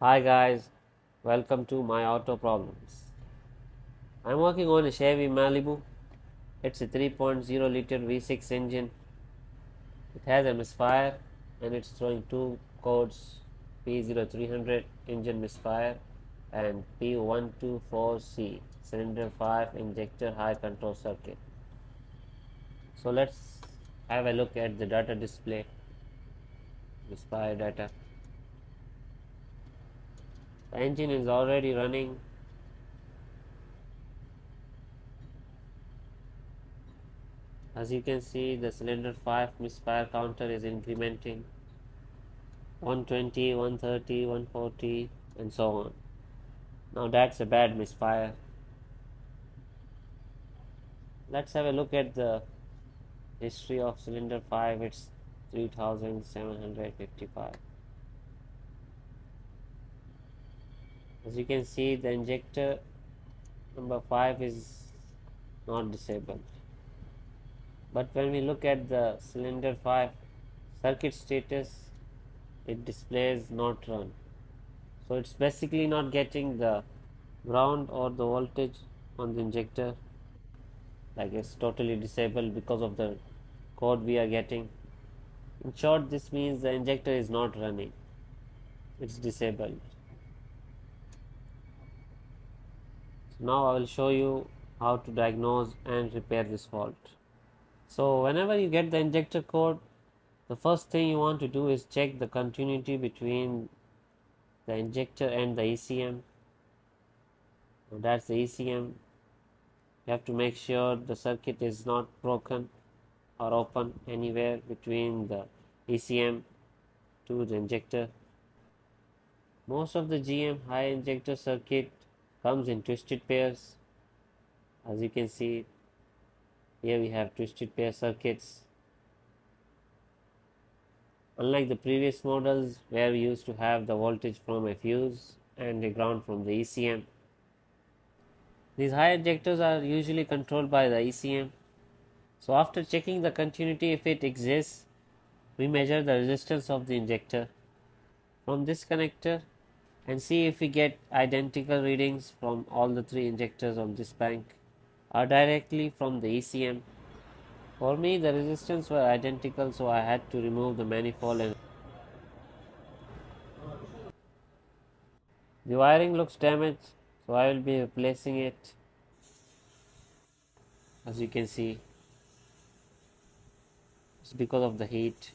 Hi guys, welcome to my auto problems. I'm working on a Chevy Malibu. It's a 3.0 liter V6 engine. It has a misfire and it's throwing two codes P0300 engine misfire and P124C cylinder 5 injector high control circuit. So let's have a look at the data display. Misfire data. The engine is already running. As you can see, the cylinder 5 misfire counter is incrementing 120, 130, 140 and so on. Now that's a bad misfire. Let's have a look at the history of cylinder 5. It's 3755. As you can see, the injector number 5 is not disabled. But when we look at the cylinder 5 circuit status, it displays not run. So it's basically not getting the ground or the voltage on the injector. Like it's totally disabled because of the code we are getting. In short, this means the injector is not running. It's disabled. So now I will show you how to diagnose and repair this fault. So whenever you get the injector code, the first thing you want to do is check the continuity between the injector and the ECM. Now that's the ECM. You have to make sure the circuit is not broken or open anywhere between the ECM to the injector. Most of the GM high injector circuit comes in twisted pairs. As you can see, here we have twisted pair circuits. Unlike the previous models where we used to have the voltage from a fuse and a ground from the ECM, these high injectors are usually controlled by the ECM. So after checking the continuity, if it exists, we measure the resistance of the injector from this connector and see if we get identical readings from all the three injectors on this bank or directly from the ECM. For me, the resistance were identical, so I had to remove the manifold and the wiring looks damaged, so I will be replacing it. As you can see, it's because of the heat.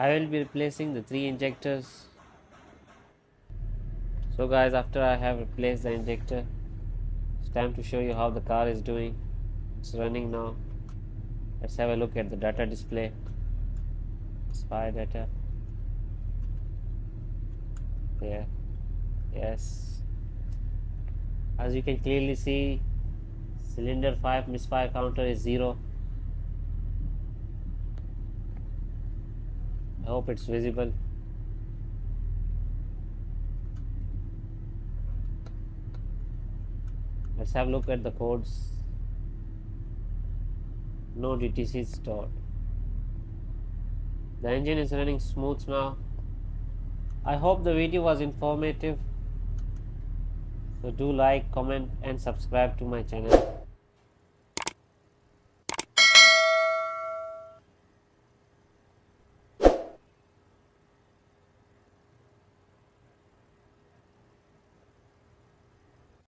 I will be replacing the three injectors. So guys, after I have replaced the injector, it's time to show you how the car is doing. It's running now. Let's have a look at the data display. Spy data. There. Yes. As you can clearly see, cylinder 5 misfire counter is 0. I hope it's visible. Let's have a look at the codes. No DTC stored. The engine is running smooth now. I hope the video was informative. So do like, comment and subscribe to my channel.